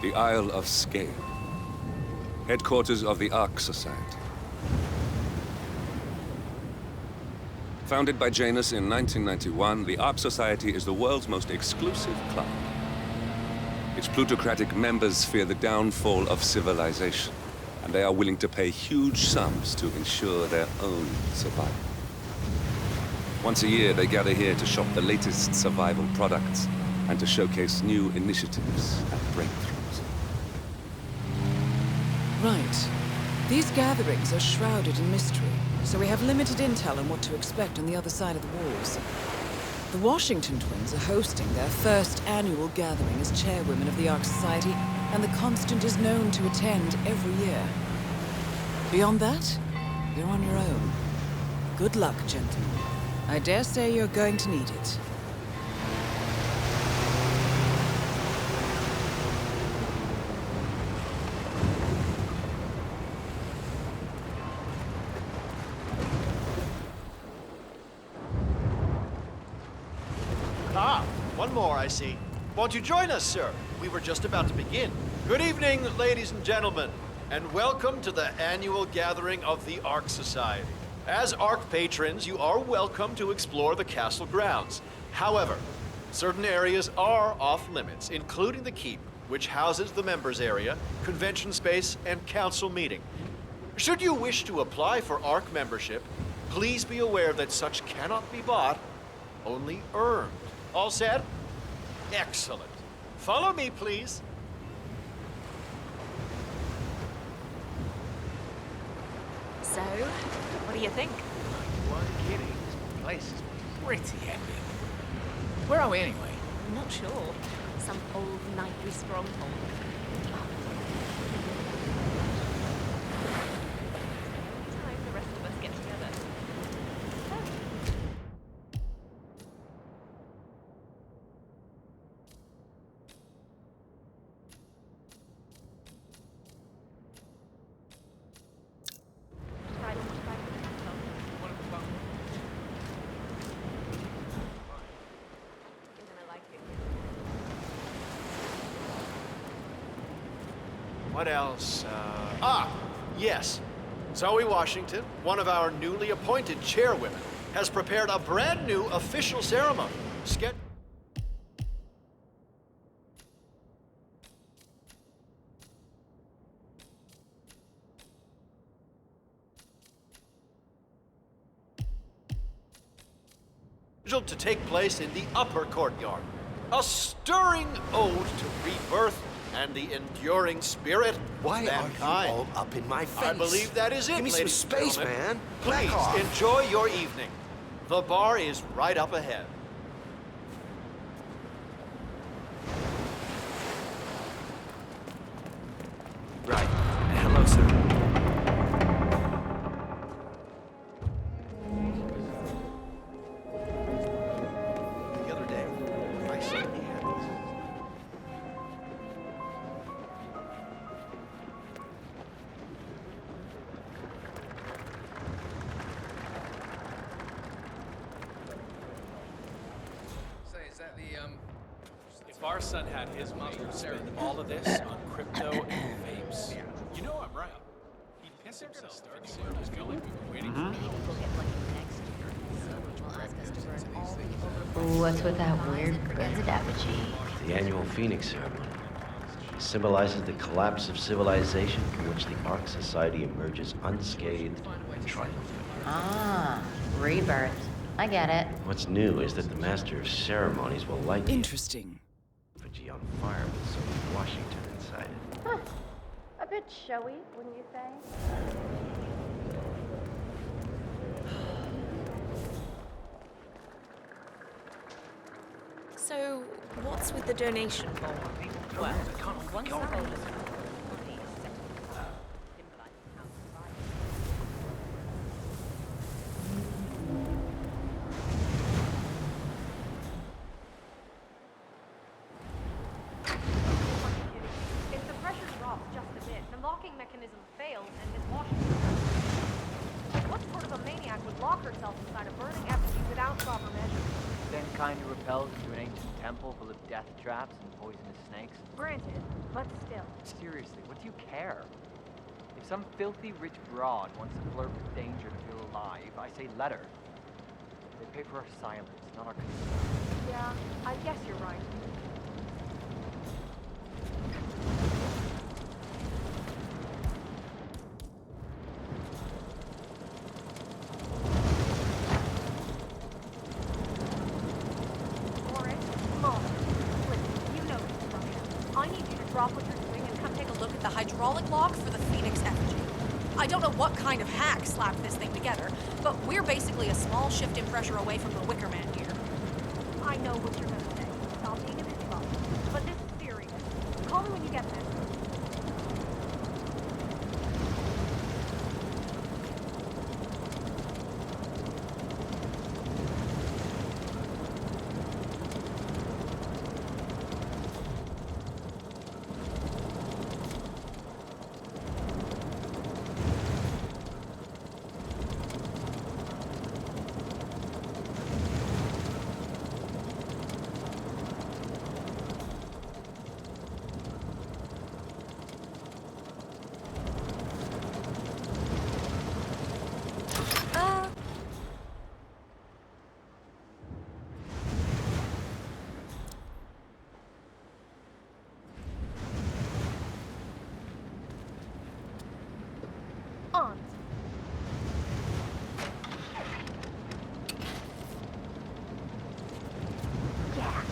The Isle of Skye, headquarters of the Ark Society. Founded by Janus in 1991, the Ark Society is the world's most exclusive club. Its plutocratic members fear the downfall of civilization, and they are willing to pay huge sums to ensure their own survival. Once a year, they gather here to shop the latest survival products and to showcase new initiatives and breakthroughs. Right. These gatherings are shrouded in mystery, so we have limited intel on what to expect on the other side of the walls. The Washington twins are hosting their first annual gathering as chairwomen of the Ark Society, and the Constant is known to attend every year. Beyond that, you're on your own. Good luck, gentlemen. I dare say you're going to need it. One more, I see. Won't you join us, sir? We were just about to begin. Good evening, ladies and gentlemen, and welcome to the annual gathering of the Ark Society. As Ark patrons, you are welcome to explore the castle grounds. However, certain areas are off limits, including the keep, which houses the members area, convention space, and council meeting. Should you wish to apply for Ark membership, please be aware that such cannot be bought, only earned. All set? Excellent. Follow me, please. So, what do you think? You aren't kidding. This place is pretty epic. Where are we anyway? I'm not sure. Some old knightly stronghold. Time the rest of us get together. What else? Yes. Zoe Washington, one of our newly appointed chairwomen, has prepared a brand new official ceremony. Scheduled to take place in the upper courtyard. A stirring ode to rebirth and the enduring spirit Why of mankind. are you all up in my face? I believe that is it, Give me some ladies and space, gentlemen. man. Please, Back off. enjoy your evening. The bar is right up ahead. Right. Hello, sir. The other day, my son had this. Say, is that the, If our son had his mother spend all of this on crypto and vapes, you know I'm right. He'd piss himself anywhere. I feel like we've been waiting for Maybe we'll get lucky next year. Someone will ask us to burn all the overpriced. What's with that weird grin, Davichi? The annual Phoenix ceremony symbolizes the collapse of civilization from which the Ark Society emerges unscathed and triumphant. Ah, rebirth. I get it. What's new is that the Master of Ceremonies will light the Interesting. effigy on fire with Zoe Washington inside it. Huh. A bit showy, wouldn't you say? So, what's with the donation form? Well, once the whole is If the pressure drops just a bit, the locking mechanism fails and his Washington. What sort of a maniac would lock herself inside a burning effigy without proper measures? Same kind who repels into an ancient temple full of death traps and poisonous snakes? Granted, but still. Seriously, what do you care? If some filthy rich broad wants to flirt with danger to feel alive, I say let her. They pay for our silence, not our concern. Yeah, I guess you're right. Boris, come on. Listen, you know this structure. I need you to drop what you're doing and come take a look at the hydraulic lock for the Phoenix effigy. I don't know what kind of hack slapped this thing together, but we're basically a small shift in pressure away from the Wicker Man here. I know what you're gonna say. Stop being a busybody. But this is serious. Call me when you get this. On. Yeah.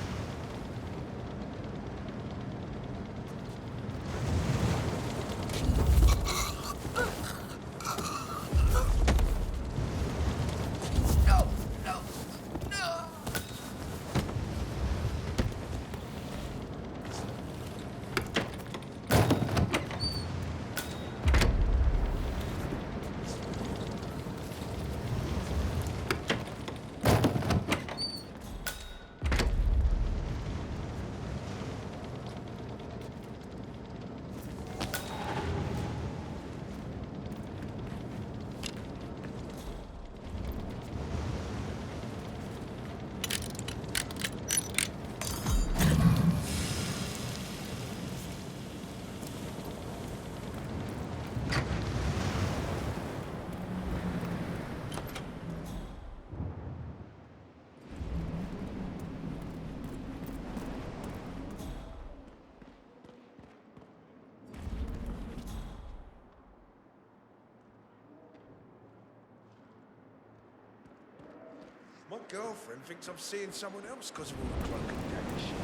My girlfriend thinks I'm seeing someone else because of all the cloak and dagger shit.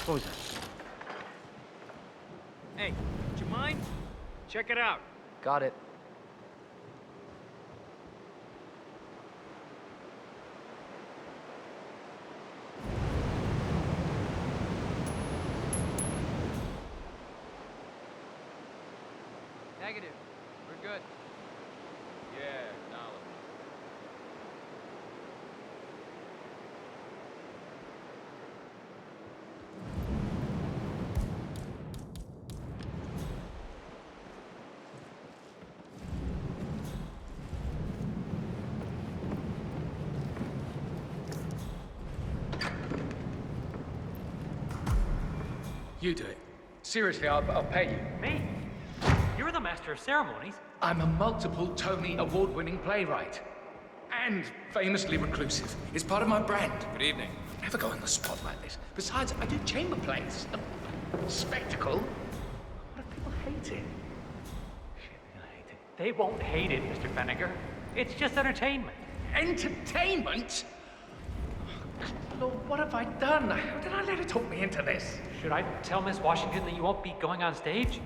What was that? Hey, would you mind? Check it out. Got it. Negative. We're good. Yeah, knowledge. You do it. Seriously, I'll pay you. Me? You're the master of ceremonies. I'm a multiple Tony award-winning playwright. And famously reclusive. It's part of my brand. Good evening. Never go on the spot like this. Besides, I do chamber plays. Spectacle. What if people hate it? Shit, they're gonna hate it. They won't hate it, Mr. Fenniger. It's just entertainment. Entertainment? Lord, what have I done? How did I let her talk me into this? Should I tell Miss Washington that you won't be going on stage?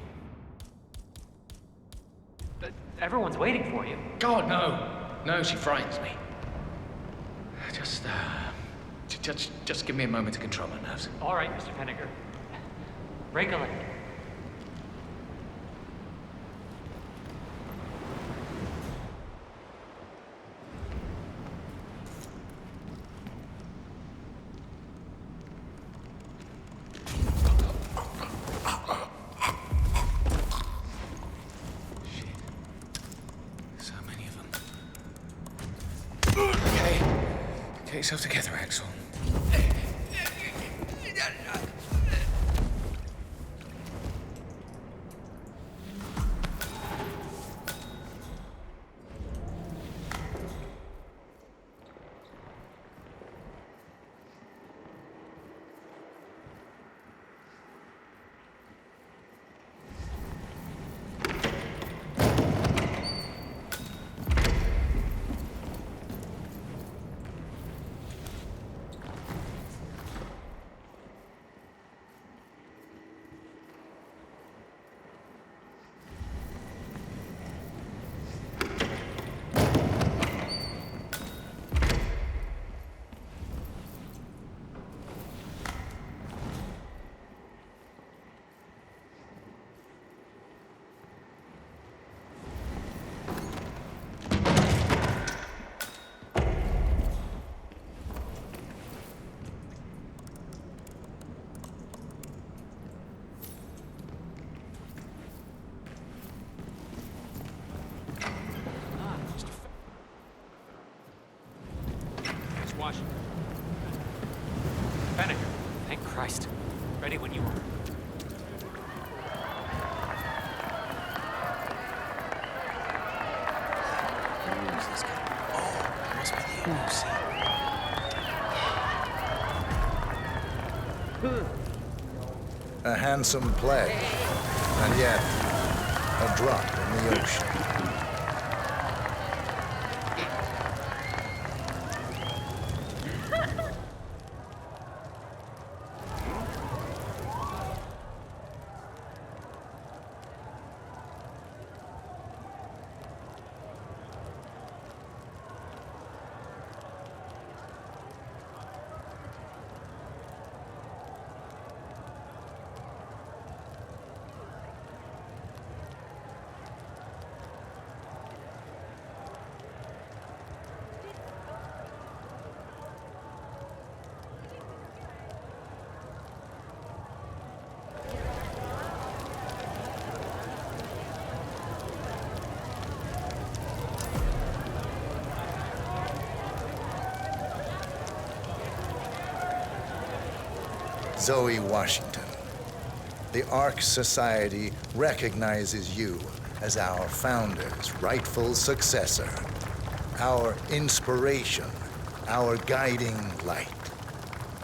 Everyone's waiting for you. God, no. No, she frightens me. Just give me a moment to control my nerves. All right, Mr. Fenniger. Break a leg. Get yourself together, Axel. Washington. Fenniger, thank Christ. Ready when you are. Who is this guy? Oh, must be the A handsome play, and yet a drop in the ocean. Zoe Washington, the Ark Society recognizes you as our founder's rightful successor, our inspiration, our guiding light,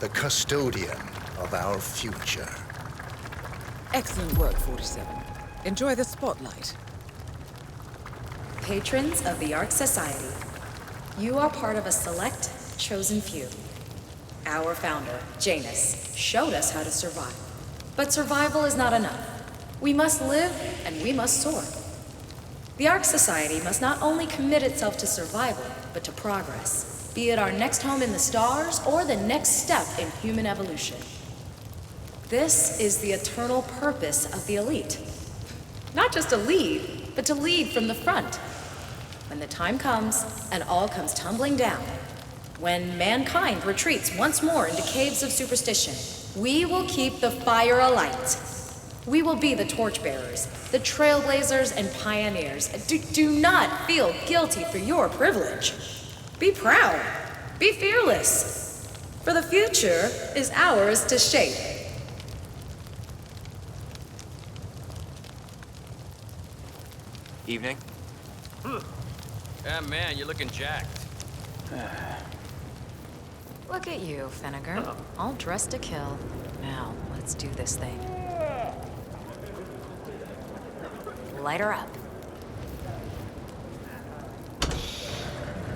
the custodian of our future. Excellent work, 47. Enjoy the spotlight. Patrons of the Ark Society, you are part of a select, chosen few. Our founder, Janus, showed us how to survive. But survival is not enough. We must live and we must soar. The Ark Society must not only commit itself to survival, but to progress, be it our next home in the stars or the next step in human evolution. This is the eternal purpose of the elite. Not just to lead, but to lead from the front. When the time comes and all comes tumbling down, when mankind retreats once more into caves of superstition, we will keep the fire alight. We will be the torchbearers, the trailblazers and pioneers. Do not feel guilty for your privilege. Be proud. Be fearless. For the future is ours to shape. Evening. Yeah, man, you're looking jacked. Look at you, Finnegar. All dressed to kill. Now, let's do this thing. Light her up.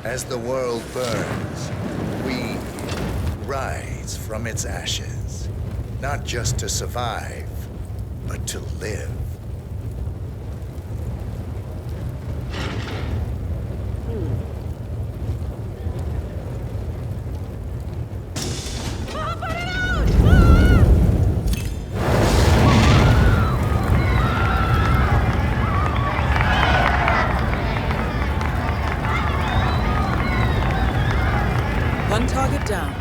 As the world burns, we rise from its ashes. Not just to survive, but to live. One target down.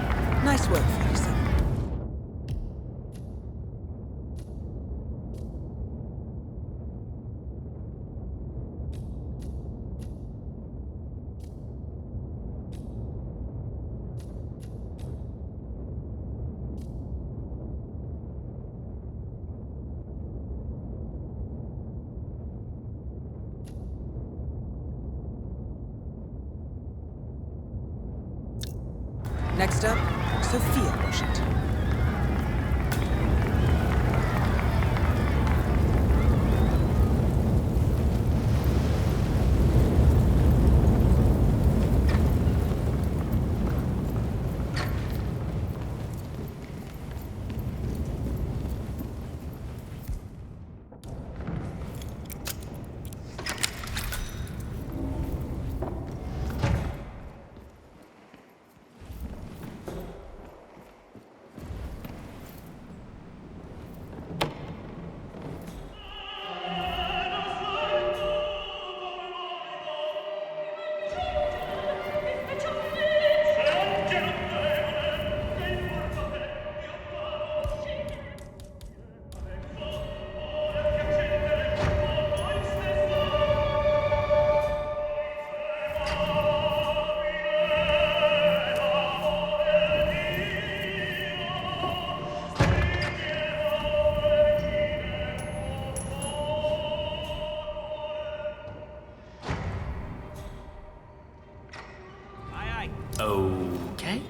Nice work, 47. Next up, Sophia Washington. Okay.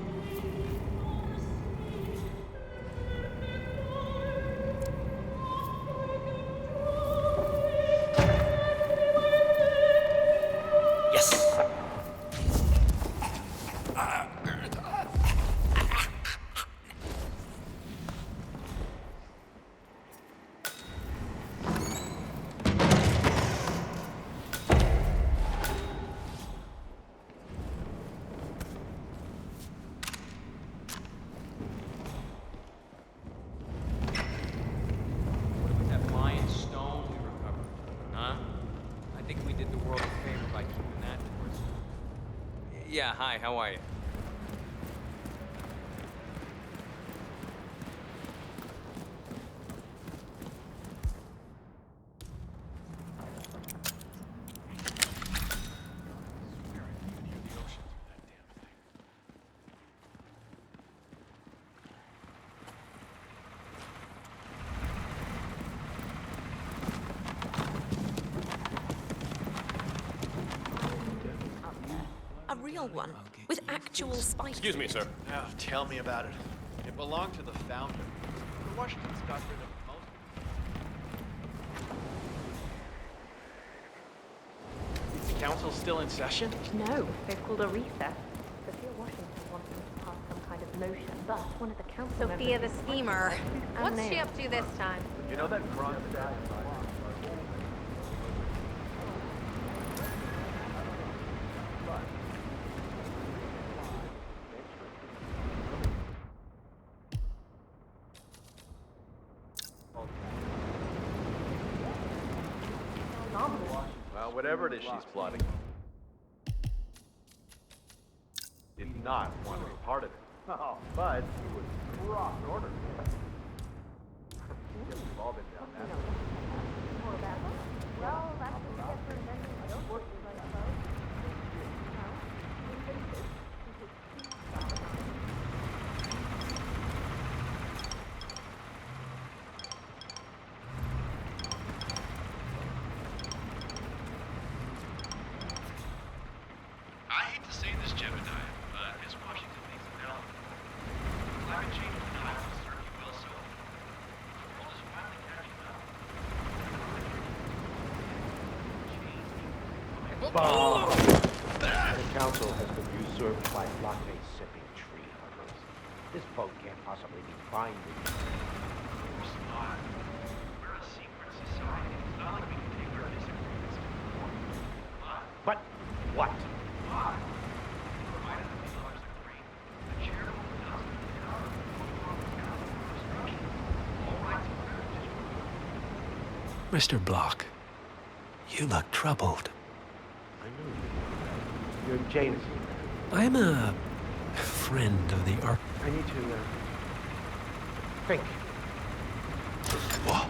Yes. That lion stone we recovered, huh? I think we did the world a favor by keeping that for us. Yeah, hi, how are you? A real one, with actual spikes. Excuse me, sir. Oh, tell me about it. It belonged to the founder. The Washingtons got rid of most of it. Is the council still in session? No, they've called a recess. Sophia Washington wants them to pass some kind of motion, but one of the council Sophia the members... schemer. What's she up to this time? You know that bronze statue? Well, whatever it is she's plotting. Did not want to be part of it. Oh, but he was rock order. We've all been down that. More about it? Well, that's what we get for inventing those horses, I suppose. Bomb! The council has been usurped by blockade-sipping tree huggers. This boat can't possibly be binding. We're smart. We're a secret society. It's not like we can take our disagreements to court. But what? Why? Provided that the others agree, the charitable hospital in our all rights of Mr. Block, you look troubled. I know you. You're Janus. I'm a friend of the Ark. I need to, think. Whoa.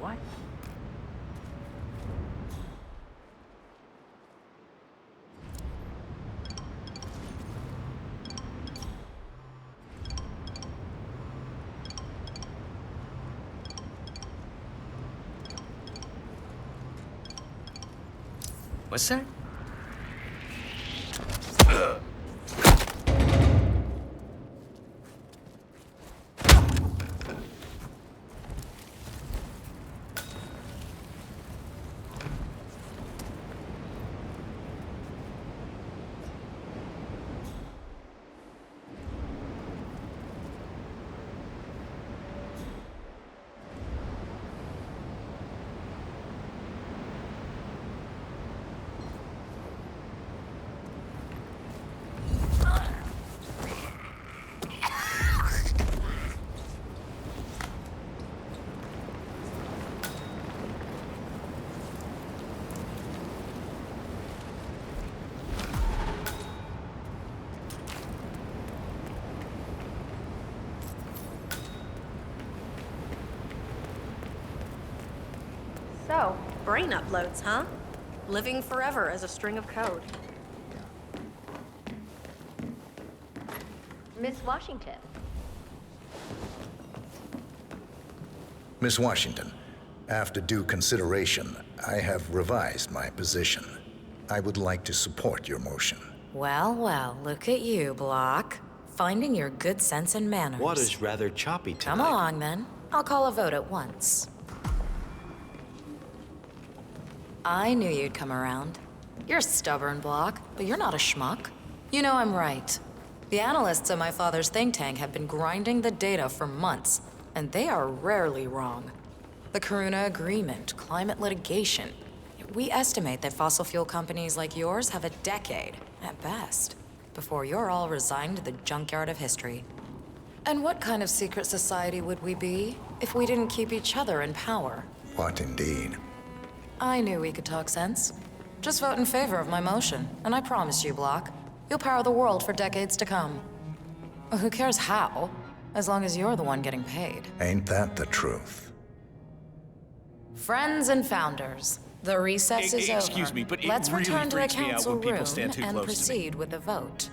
What? What's that? So, brain uploads, huh? Living forever as a string of code. Miss Washington. Miss Washington, after due consideration, I have revised my position. I would like to support your motion. Well, well, look at you, Block. Finding your good sense and manners. Water's rather choppy tonight. Come along, then. I'll call a vote at once. I knew you'd come around. You're stubborn, Block, but you're not a schmuck. You know I'm right. The analysts at my father's think tank have been grinding the data for months, and they are rarely wrong. The Karuna Agreement, climate litigation. We estimate that fossil fuel companies like yours have a decade, at best, before you're all resigned to the junkyard of history. And what kind of secret society would we be if we didn't keep each other in power? What indeed? I knew we could talk sense. Just vote in favor of my motion, and I promise you, Block, you'll power the world for decades to come. Who cares how, as long as you're the one getting paid. Ain't that the truth? Friends and founders, the recess is over. Excuse me, but it Let's really return to the freaks me out council when people room stand too and close to me. proceed with the vote.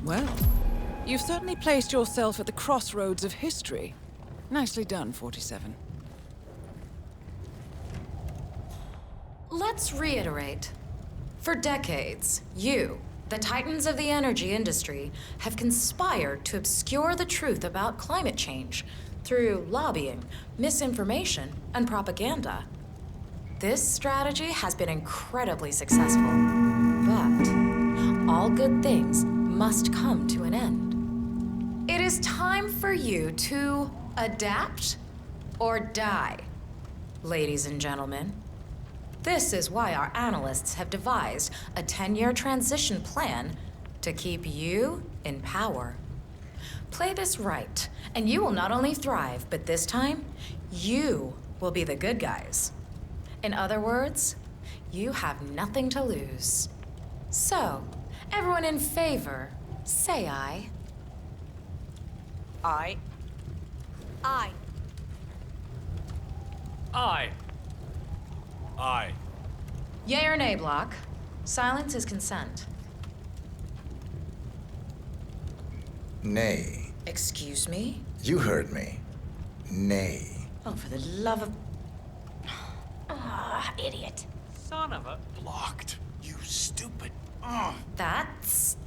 Well, you've certainly placed yourself at the crossroads of history. Nicely done, 47. Let's reiterate. For decades, you, the titans of the energy industry, have conspired to obscure the truth about climate change through lobbying, misinformation, and propaganda. This strategy has been incredibly successful. But all good things must come to an end. It is time for you to adapt or die, ladies and gentlemen. This is why our analysts have devised a 10-year transition plan to keep you in power. Play this right, and you will not only thrive, but this time, you will be the good guys. In other words, you have nothing to lose. So, everyone in favor, say aye. Aye. Aye. Aye. Aye. Yay or nay, Block? Silence is consent. Nay. Excuse me? You heard me. Nay. Oh, for the love of... Ah, idiot. Son of a... Blocked. You stupid. That's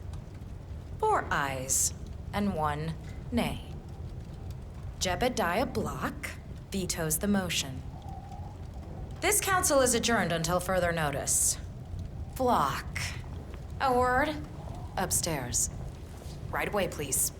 4 ayes and 1 nay. Jebediah Block vetoes the motion. This council is adjourned until further notice. Block. A word? Upstairs. Right away, please.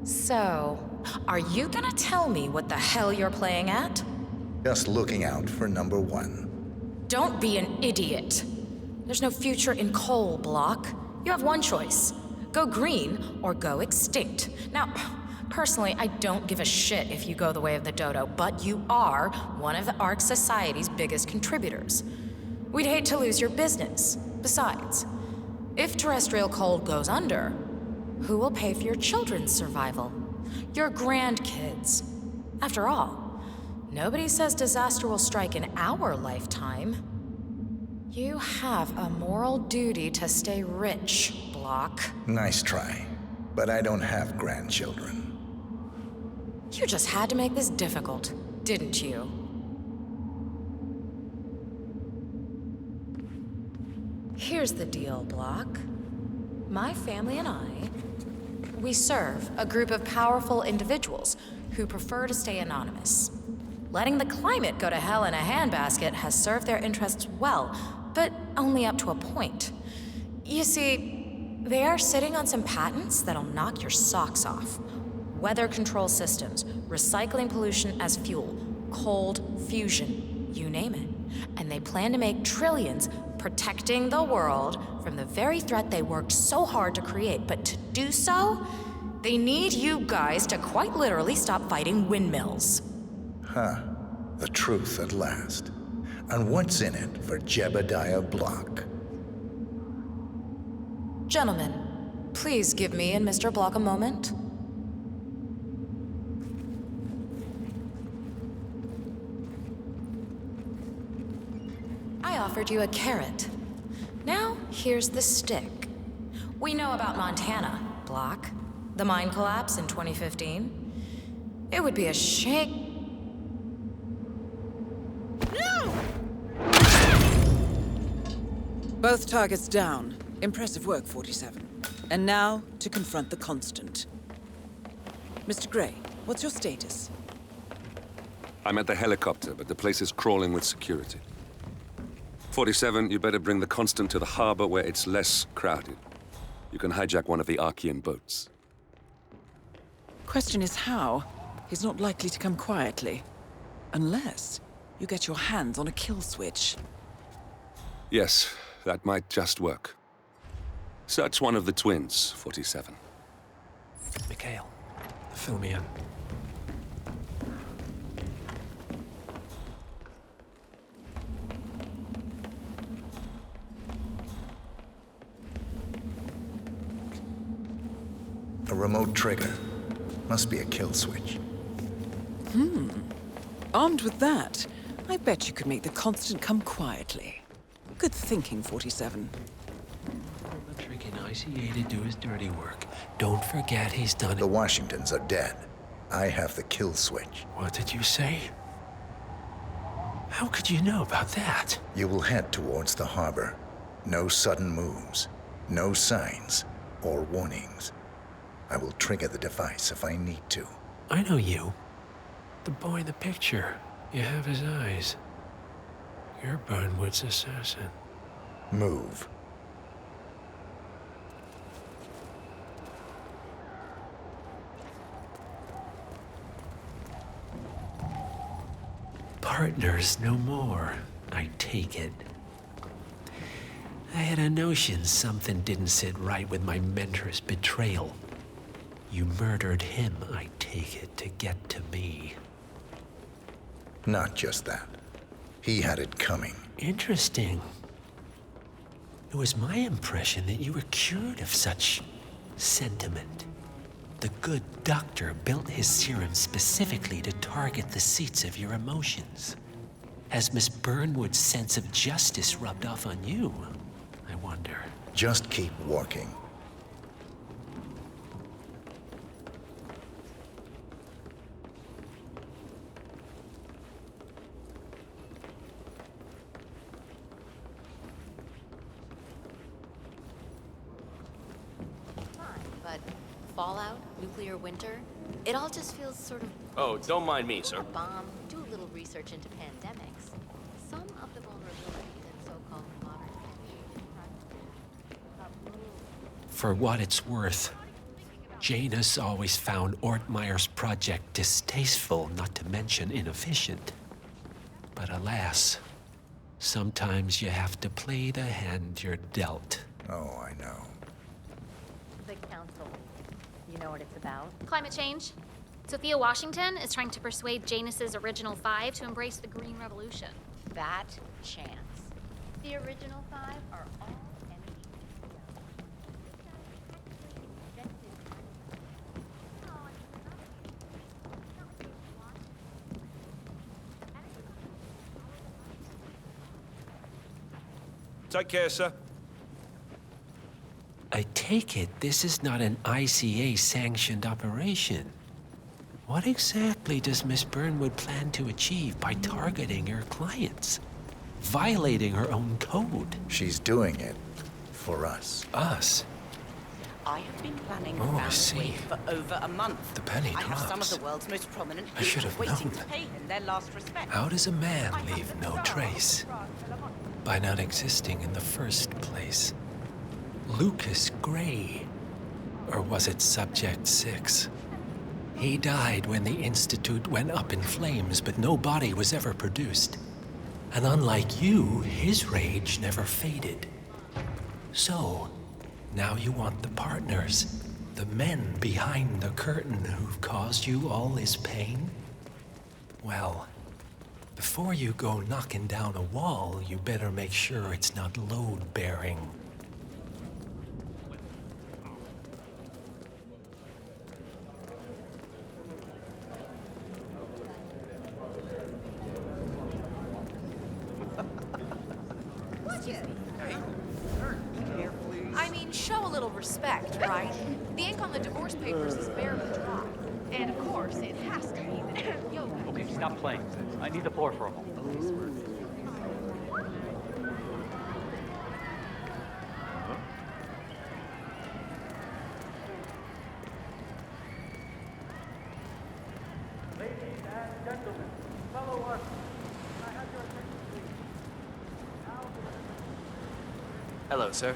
So, are you gonna tell me what the hell you're playing at? Just looking out for number 1. Don't be an idiot. There's no future in coal, Block. You have one choice. Go green or go extinct. Now, personally, I don't give a shit if you go the way of the dodo, but you are one of the Ark Society's biggest contributors. We'd hate to lose your business. Besides, if terrestrial coal goes under, who will pay for your children's survival? Your grandkids. After all, nobody says disaster will strike in our lifetime. You have a moral duty to stay rich, Block. Nice try. But I don't have grandchildren. You just had to make this difficult, didn't you? Here's the deal, Block. My family and we serve a group of powerful individuals who prefer to stay anonymous. Letting the climate go to hell in a handbasket has served their interests well, but only up to a point. You see, they are sitting on some patents that'll knock your socks off. Weather control systems, recycling pollution as fuel, cold fusion, you name it. And they plan to make trillions protecting the world from the very threat they worked so hard to create. But to do so, they need you guys to quite literally stop fighting windmills. Huh. The truth at last. And what's in it for Jebediah Block? Gentlemen, please give me and Mr. Block a moment. I offered you a carrot. Now, here's the stick. We know about Montana, Block. The mine collapse in 2015. It would be a shame... No! Both targets down. Impressive work, 47. And now, to confront the Constant. Mr. Gray, what's your status? I'm at the helicopter, but the place is crawling with security. 47, you better bring the Constant to the harbor where it's less crowded. You can hijack one of the Archean boats. Question is how? He's not likely to come quietly. Unless you get your hands on a kill switch. Yes, that might just work. Search one of the twins, 47. Mikhail, fill me in. remote trigger. Must be a kill switch. Armed with that, I bet you could make the Constant come quietly. Good thinking, 47. The tricking ICA to do his dirty work. Don't forget he's done The it. Washingtons are dead. I have the kill switch. What did you say? How could you know about that? You will head towards the harbor. No sudden moves, no signs or warnings. I will trigger the device if I need to. I know you. The boy in the picture. You have his eyes. You're Burnwood's assassin. Move. Partners no more, I take it. I had a notion something didn't sit right with my mentor's betrayal. You murdered him, I take it, to get to me. Not just that. He had it coming. Interesting. It was my impression that you were cured of such sentiment. The good doctor built his serum specifically to target the seats of your emotions. Has Miss Burnwood's sense of justice rubbed off on you? I wonder. Just keep walking. But fallout, nuclear winter, it all just feels sort of Oh, don't mind me, sir. bomb. Do a little research into pandemics. Some of the vulnerability that so-called modern For what it's worth, Janus always found Ortmeyer's project distasteful, not to mention inefficient. But alas, sometimes you have to play the hand you're dealt. Oh, I know. The council. You know what it's about? Climate change. Sophia Washington is trying to persuade Janus's original five to embrace the Green Revolution. that chance. The original five are all Take care, sir. I take it this is not an ICA-sanctioned operation. What exactly does Miss Burnwood plan to achieve by targeting her clients? Violating her own code? She's doing it for us. Us? I have been planning Oh, I around see. the week for over a month. The penny I have some of drops. the world's most prominent I should people have waiting known. to pay him their last respect. How does a man leave no trace? By not existing in the first place. Lucas Gray. Or was it Subject 6? He died when the Institute went up in flames, but no body was ever produced. And unlike you, his rage never faded. So, now you want the partners, the men behind the curtain who've caused you all this pain? Well, before you go knocking down a wall, you better make sure it's not load-bearing. I mean, show a little respect, right? The ink on the divorce papers is barely dry. And of course, it has to be the yoga. Okay, stop playing. I need the floor for a moment. Ladies and gentlemen, fellow workers, I have your attention, please. Hello, sir.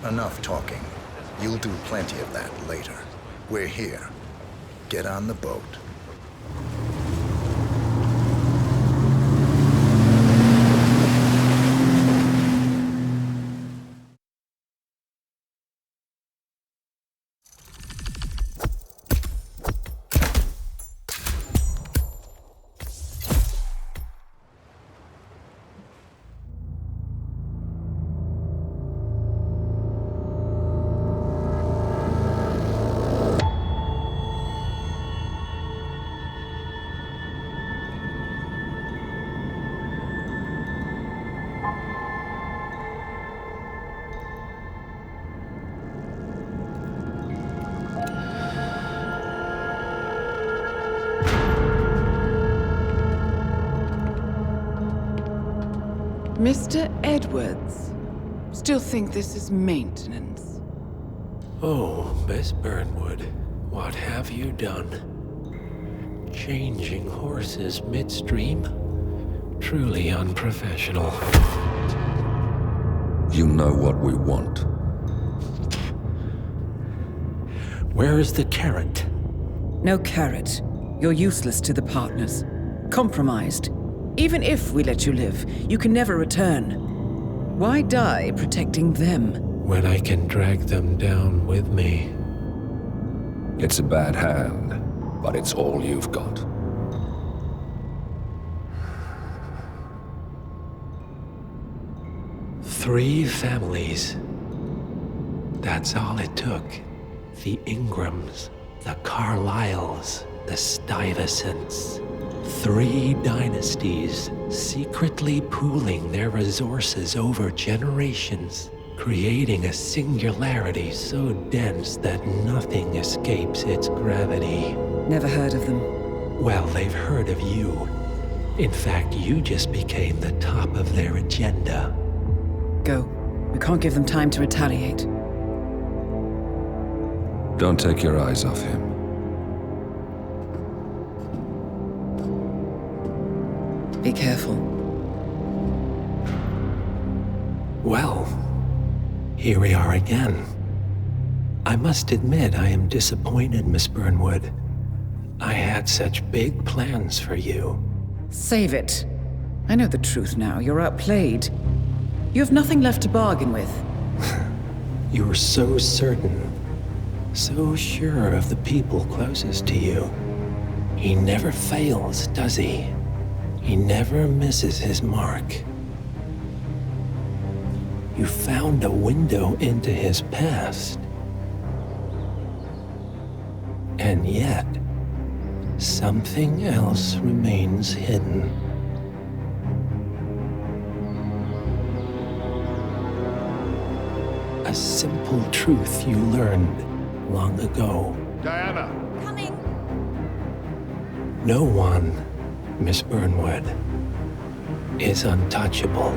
Enough talking. You'll do plenty of that later. We're here. Get on the boat. Mr. Edwards, still think this is maintenance? Oh, Miss Burnwood, what have you done? Changing horses midstream? Truly unprofessional. You know what we want. Where is the carrot? No carrot. You're useless to the partners. Compromised. Even if we let you live, you can never return. Why die protecting them? When I can drag them down with me. It's a bad hand, but it's all you've got. Three families. That's all it took. The Ingrams, the Carlyles, the Stuyvesants. 3 dynasties secretly pooling their resources over generations, creating a singularity so dense that nothing escapes its gravity. Never heard of them. Well, they've heard of you. In fact, you just became the top of their agenda. Go. We can't give them time to retaliate. Don't take your eyes off him. Be careful. Well, here we are again. I must admit I am disappointed, Miss Burnwood. I had such big plans for you. Save it. I know the truth now. You're outplayed. You have nothing left to bargain with. You were so certain, so sure of the people closest to you. He never fails, does he? He never misses his mark. You found a window into his past. And yet, something else remains hidden. A simple truth you learned long ago. Diana! Coming! No one, Miss Burnwood, is untouchable.